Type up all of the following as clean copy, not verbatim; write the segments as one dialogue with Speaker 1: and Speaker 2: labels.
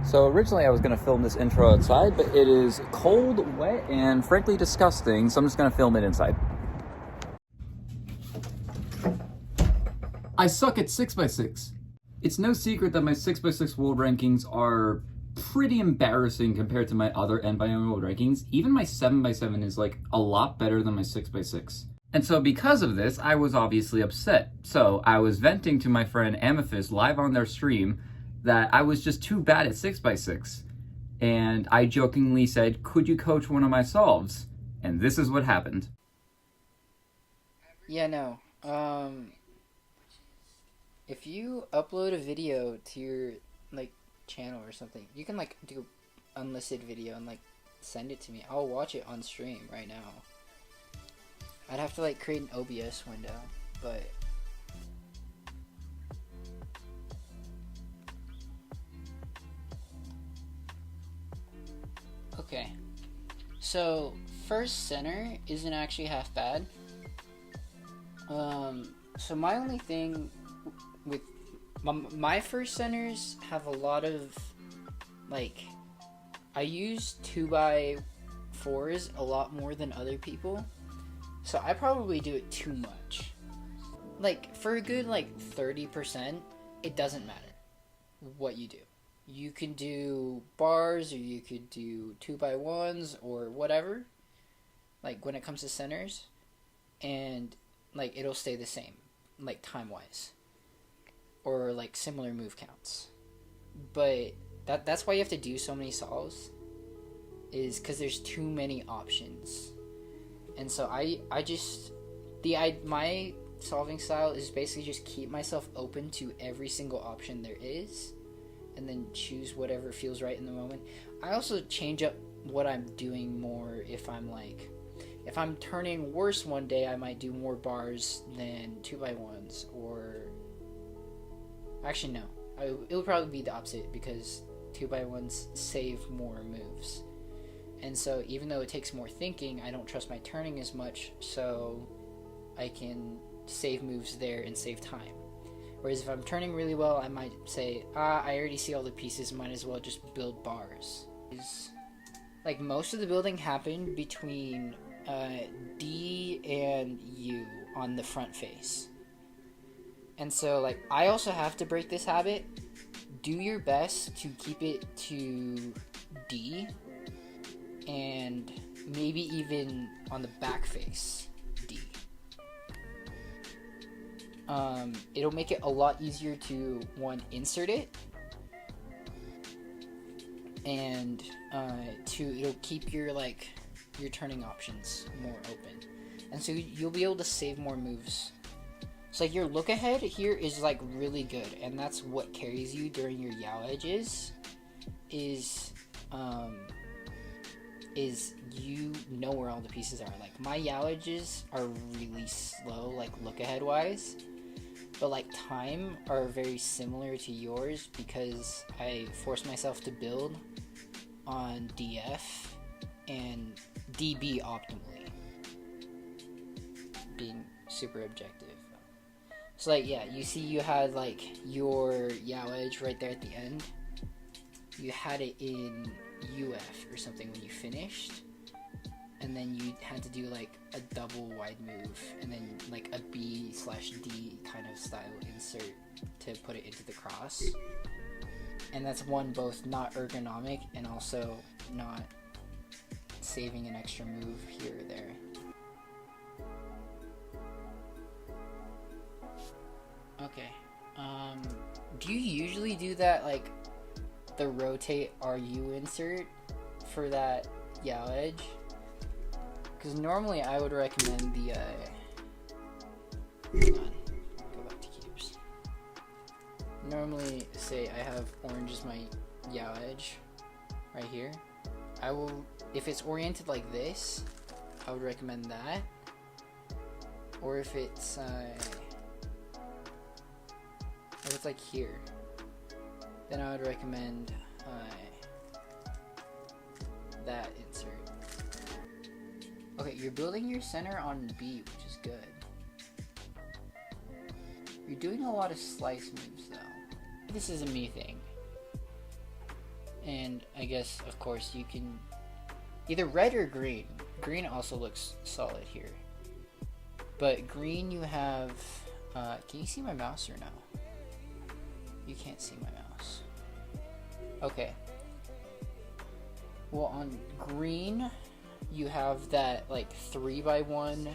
Speaker 1: So originally I was going to film this intro outside, but it is cold, wet, and frankly disgusting, so I'm just going to film it inside. I suck at 6x6. It's no secret that my 6x6 world rankings are pretty embarrassing compared to my other n×n world rankings. Even my 7x7 is like a lot better than my 6x6. And so because of this, I was obviously upset. So I was venting to my friend Amethyst live on their stream that I was just too bad at 6x6. And I jokingly said, could you coach one of my solves? And this is what happened.
Speaker 2: Yeah, no. If you upload a video to your channel or something, you can do unlisted video and send it to me. I'll watch it on stream right now. I'd have to create an OBS window, but okay. So first center isn't actually half bad. So my only thing with my first centers have a lot of I use 2x4s a lot more than other people, so I probably do it too much. For a good 30%, it doesn't matter what you do. You can do bars, or you could do 2x1s, or whatever, when it comes to centers, and it'll stay the same, time wise, or similar move counts. But that's why you have to do so many solves, is because there's too many options. And so my solving style is basically just keep myself open to every single option there is, and then choose whatever feels right in the moment. I also change up what I'm doing more. If I'm turning worse one day, I might do more bars than 2x1s, or actually no, it would probably be the opposite, because 2x1s save more moves. And so even though it takes more thinking, I don't trust my turning as much, so I can save moves there and save time. Whereas if I'm turning really well, I might say, I already see all the pieces, might as well just build bars. Most of the building happened between D and U on the front face. And so I also have to break this habit. Do your best to keep it to D, and maybe even on the back face, D. It'll make it a lot easier to, one, insert it, and two, it'll keep your turning options more open, and so you'll be able to save more moves. So your look ahead here is really good, and that's what carries you during your Yao edges. Is you know where all the pieces are. My Yao edges are really slow, look ahead wise, but time are very similar to yours, because I force myself to build on DF and DB optimally, being super objective. So yeah, you see you had your Yao edge right there at the end. You had it in UF or something when you finished, and then you had to do a double wide move, and then a B/D kind of style insert to put it into the cross. And that's one, both not ergonomic and also not saving an extra move here or there. Okay. Do you usually do that the rotate RU insert for that Yao edge? Because normally I would recommend the hang on, go back to cubes. Normally, say I have orange as my Yao edge right here. I will, if it's oriented like this, I would recommend that. Or if it's here, then I would recommend that insert. Okay, you're building your center on B, which is good. You're doing a lot of slice moves though. This is a me thing. And I guess, of course, you can either red or green. Green also looks solid here. But green you have... can you see my mouse or no? You can't see my mouse. Okay. Well, on green, you have that, like, 3x1...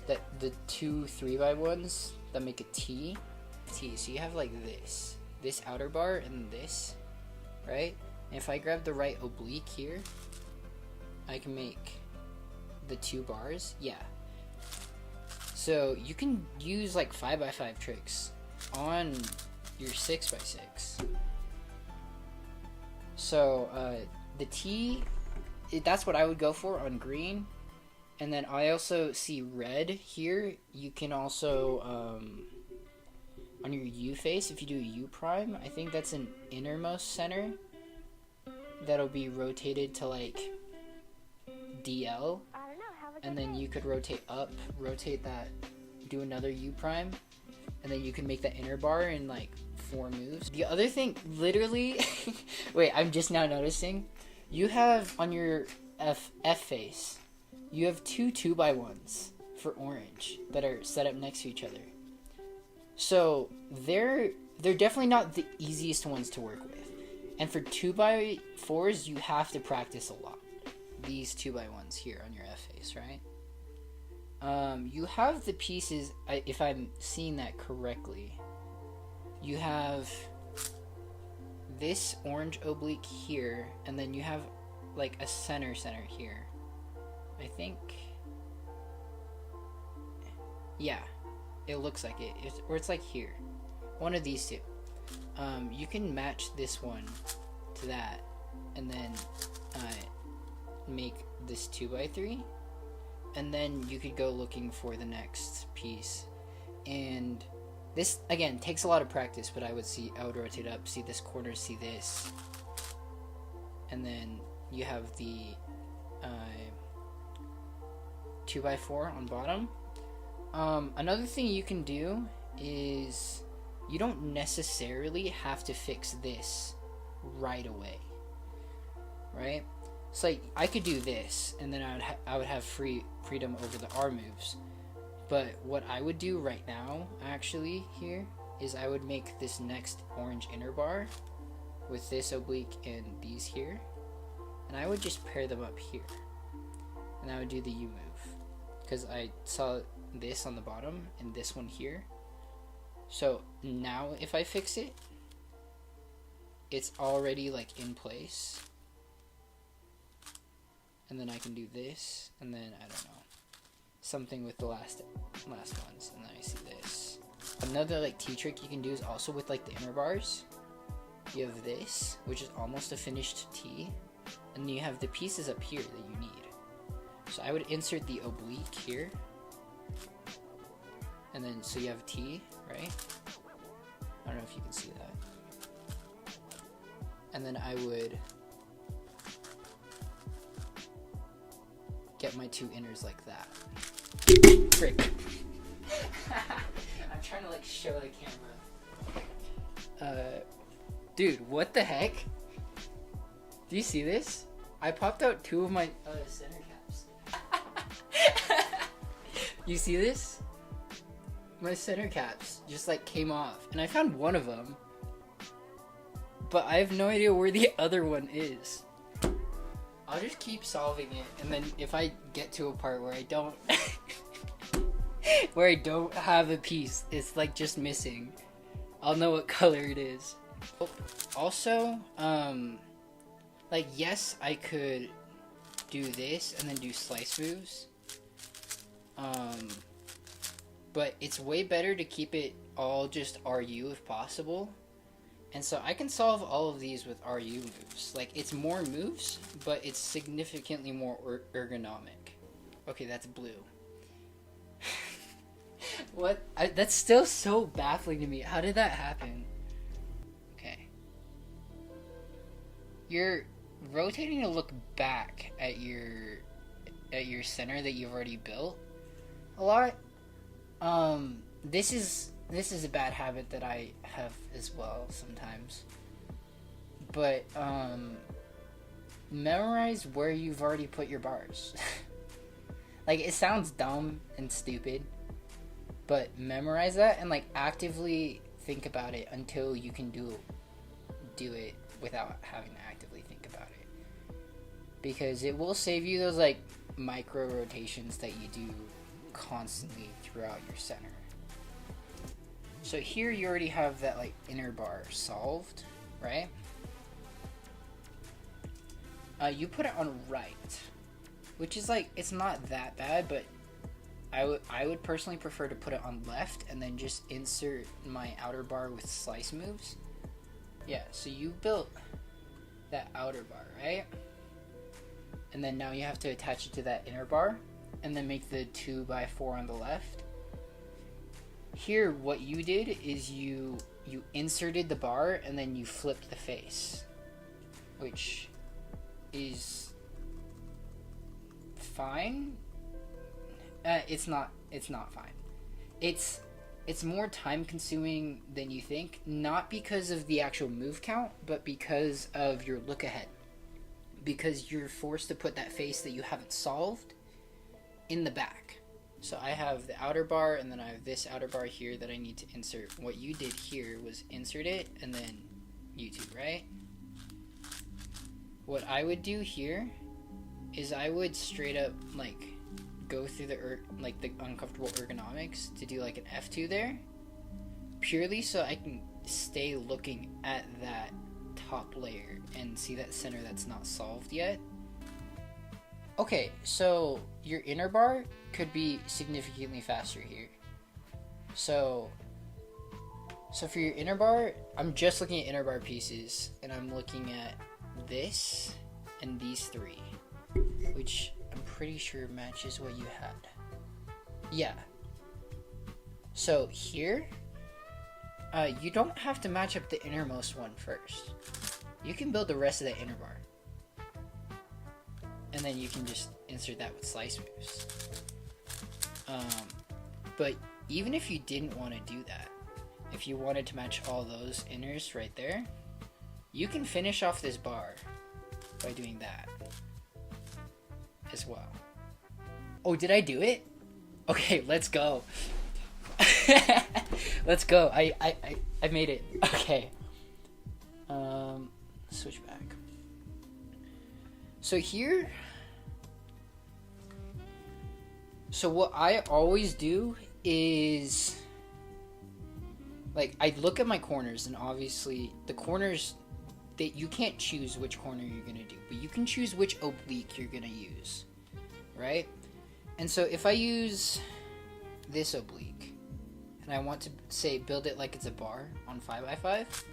Speaker 2: that the two 3x1s that make a T. So you have, like, this outer bar and this, right? And if I grab the right oblique here, I can make the 2 bars. Yeah. So you can use like 5x5 tricks on your 6x6. So the T, that's what I would go for on green. And then I also see red here. You can also on your U face, if you do a U prime, I think that's an innermost center that'll be rotated to like DL, and then you could rotate up, rotate that, do another U prime, and then you can make that inner bar in like 4 moves. The other thing, literally, wait, I'm just now noticing, you have on your F face, you have 2 2x1s for orange that are set up next to each other. So they're definitely not the easiest ones to work with. And for 2x4s, you have to practice a lot. These 2x1s here on your F face, right? You have the pieces, if I'm seeing that correctly, you have this orange oblique here, and then you have like a center here. I think, yeah, it looks like it, or it's like here, one of these two. You can match this one to that, and then make this 2x3, and then you could go looking for the next piece. And this again takes a lot of practice, but I would rotate up, see this corner, see this, and then you have the 2x4 on bottom. Another thing you can do is you don't necessarily have to fix this right away, right? So like I could do this, and then I would have freedom over the R moves. But what I would do right now, actually, here, is I would make this next orange inner bar with this oblique and these here, and I would just pair them up here, and I would do the U move, because I saw this on the bottom and this one here. So now if I fix it, it's already like in place, and then I can do this, and then I don't know, something with the last ones, and then I see this. Another like T trick you can do is also with like the inner bars. You have this, which is almost a finished T, and then you have the pieces up here that you need. So I would insert the oblique here, and then so you have a T, right? I don't know if you can see that. And then I would get my 2 inners like that. Frick. I'm trying to like show the camera. Dude, what the heck? Do you see this? I popped out 2 of my center caps. You see this? My center caps just like came off, and I found one of them, but I have no idea where the other one is. I'll just keep solving it, and then if I get to a part where I don't where I don't have a piece, it's like just missing, I'll know what color it is. Also, like, yes, I could do this and then do slice moves, but it's way better to keep it all just RU if possible. And so I can solve all of these with RU moves. Like, it's more moves, but it's significantly more ergonomic. Okay, that's blue. What? That's still so baffling to me. How did that happen? Okay. You're rotating to look back at your center that you've already built a lot. This is a bad habit that I have as well sometimes. but memorize where you've already put your bars. Like, it sounds dumb and stupid, but memorize that and like actively think about it until you can do it without having to actively think about it, because it will save you those like micro rotations that you do constantly throughout your center. So here you already have that like inner bar solved, right? You put it on right, which is like, it's not that bad, but I would personally prefer to put it on left and then just insert my outer bar with slice moves. Yeah, so you built that outer bar, right? And then now you have to attach it to that inner bar and then make the 2x4 on the left. Here, what you did is you inserted the bar and then you flipped the face, which is fine. It's not fine. It's more time consuming than you think, not because of the actual move count, but because of your look ahead. Because you're forced to put that face that you haven't solved in the back. So I have the outer bar, and then I have this outer bar here that I need to insert. What you did here was insert it, and then YouTube, right? What I would do here is I would straight up, like, go through the uncomfortable ergonomics to do, like, an F2 there. Purely so I can stay looking at that top layer and see that center that's not solved yet. Okay, so your inner bar could be significantly faster here. So for your inner bar, I'm just looking at inner bar pieces, and I'm looking at this and these three, which I'm pretty sure matches what you had. Yeah. So here, you don't have to match up the innermost one first. You can build the rest of the inner bar. And then you can just insert that with slice moves. But even if you didn't want to do that, if you wanted to match all those inners right there, you can finish off this bar by doing that as well. Oh, did I do it? Okay, let's go. Let's go. I made it. Okay. Switch back. So here, so what I always do is, like, I look at my corners, and obviously the corners, that you can't choose which corner you're gonna do, but you can choose which oblique you're gonna use, right? And so if I use this oblique, and I want to, say, build it like it's a bar on 5x5,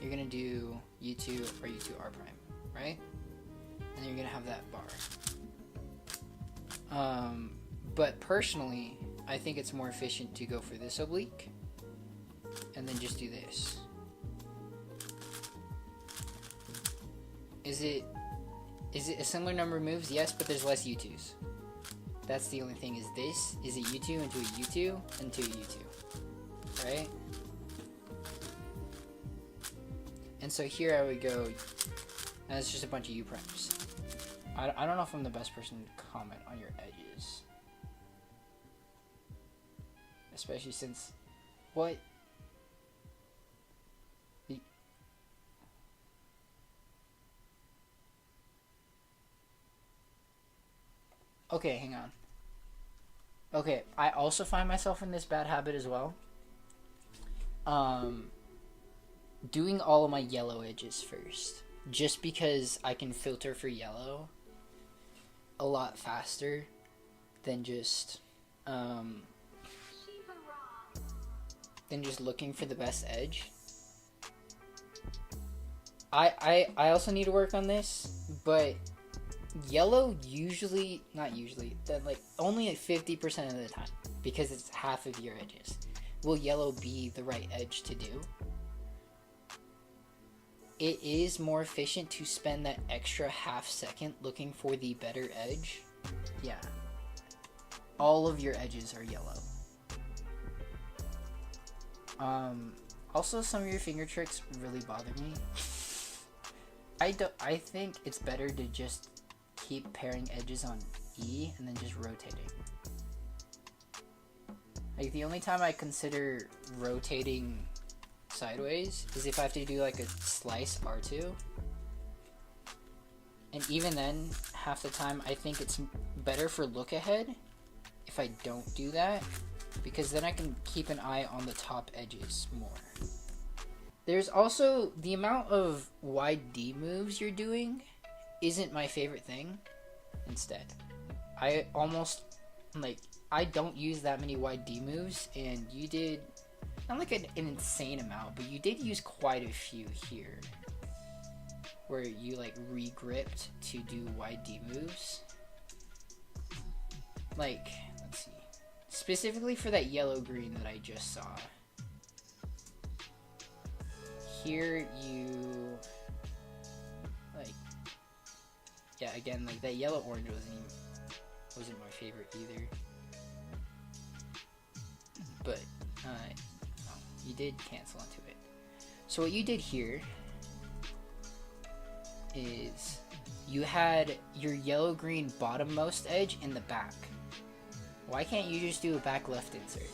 Speaker 2: you're gonna do U2 or U2 R prime, right? And then you're gonna have that bar. But personally, I think it's more efficient to go for this oblique, and then just do this. Is it a similar number of moves? Yes, but there's less U2s. That's the only thing, is this is a U2 into a U2 into a U2, right? And so here I would go, and it's just a bunch of U primes. I don't know if I'm the best person to comment on your edges, especially since, what? Okay, hang on. Okay, I also find myself in this bad habit as well. Doing all of my yellow edges first, just because I can filter for yellow a lot faster than just looking for the best edge. I also need to work on this, but yellow only at 50% of the time, because it's half of your edges, will yellow be the right edge to do. It is more efficient to spend that extra half second looking for the better edge. Yeah. All of your edges are yellow. Also, some of your finger tricks really bother me. I think it's better to just keep pairing edges on E and then just rotating. Like, the only time I consider rotating sideways is if I have to do like a slice R2. And even then, half the time I think it's better for look ahead if I don't do that, because then I can keep an eye on the top edges more. There's also the amount of wide D moves you're doing isn't my favorite thing. Instead, I don't use that many wide D moves, and you did not like an insane amount, but you did use quite a few here, where you like re-gripped to do wide D moves. Like, let's see, specifically for that yellow green that I just saw. Here you, like, yeah, again, like that yellow orange wasn't my favorite either. But, you did cancel into it. So what you did here is you had your yellow-green bottommost edge in the back. Why can't you just do a back left insert?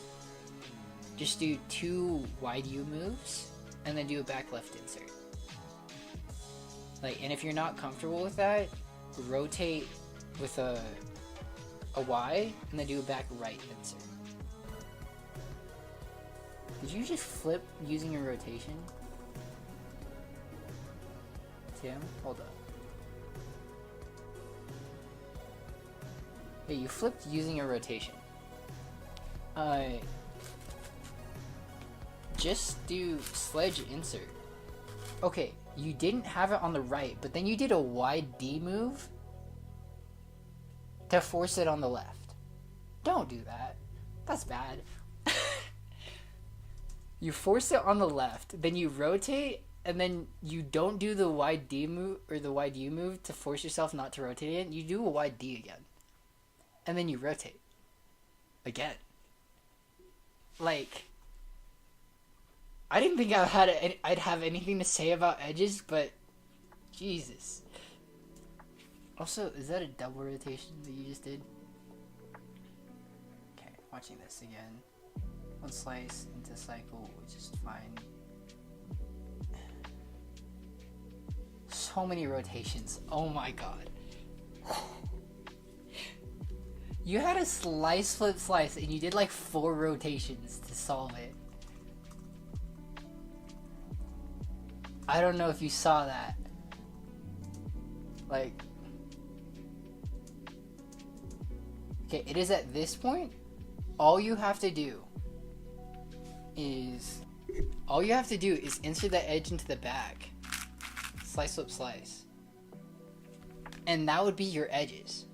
Speaker 2: Just do 2 wide U moves and then do a back left insert. Like, and if you're not comfortable with that, rotate with a Y and then do a back right insert. Did you just flip using your rotation? Tim, hold up. Yeah, you flipped using a rotation. Just do sledge insert. Okay, you didn't have it on the right, but then you did a wide D move to force it on the left. Don't do that. That's bad. You force it on the left, then you rotate, and then you don't do the wide D move or the wide U move to force yourself not to rotate again. You do a wide D again, and then you rotate again. Like, I didn't think I'd have anything to say about edges, but Jesus. Also, is that a double rotation that you just did? Okay, watching this again. One slice into cycle, which is fine. So many rotations. Oh my god. You had a slice, flip, slice, and you did like 4 rotations to solve it. I don't know if you saw that. Like, okay, it is at this point, all you have to do is insert that edge into the back. Slice, flip, slice. And that would be your edges.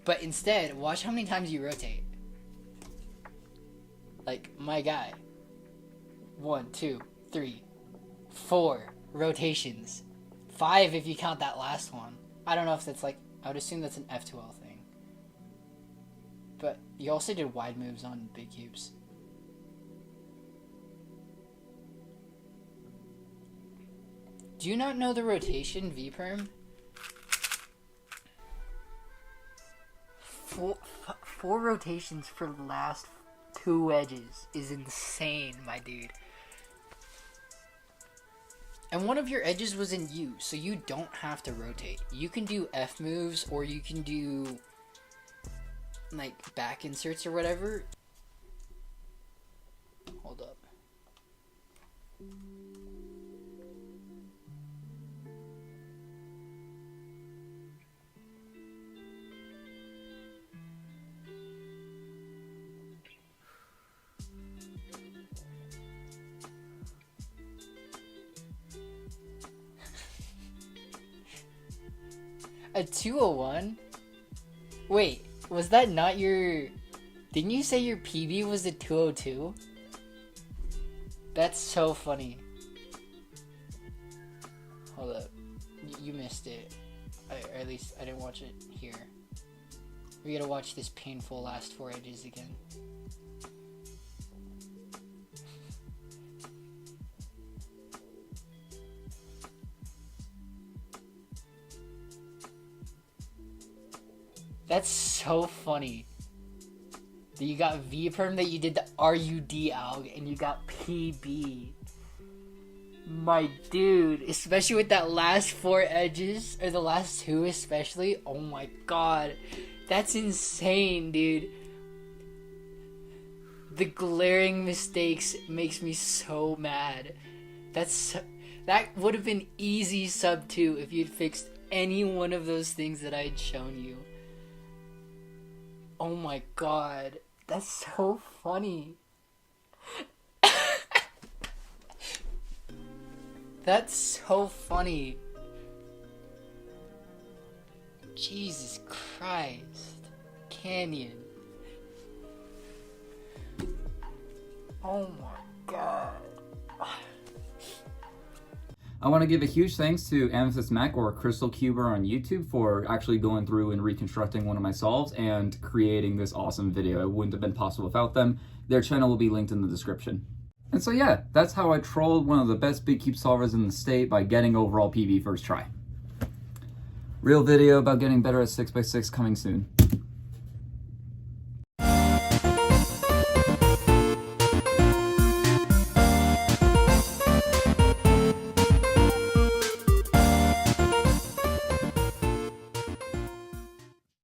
Speaker 2: But instead, watch how many times you rotate. Like, my guy. 1, 2, 3, 4 rotations. 5 if you count that last one. I don't know if that's like, I would assume that's an F2L thing. But you also did wide moves on big cubes. Do you not know the rotation V-perm? 4 rotations for the last 2 edges is insane, my dude. And one of your edges was in U, so you don't have to rotate. You can do F moves, or you can do like back inserts or whatever. Hold up. A 201? Wait, was that not your... Didn't you say your PB was a 202? That's so funny. Hold up. You missed it. Or at least I didn't watch it here. We gotta watch this painful last 4 edges again. That's so funny. That you got V-perm, that you did the RUD alg, and you got PB. My dude, especially with that last 4 edges, or the last 2 especially, oh my god. That's insane, dude. The glaring mistakes makes me so mad. That would have been easy sub 2 if you'd fixed any one of those things that I had shown you. Oh my god. That's so funny. That's so funny. Jesus Christ. Canyon. Oh my god.
Speaker 1: I want to give a huge thanks to Amethyst Mac or Crystal Cuber on YouTube for actually going through and reconstructing one of my solves and creating this awesome video. It wouldn't have been possible without them. Their channel will be linked in the description. And so yeah, that's how I trolled one of the best big cube solvers in the state by getting overall PB first try. Real video about getting better at 6x6 coming soon.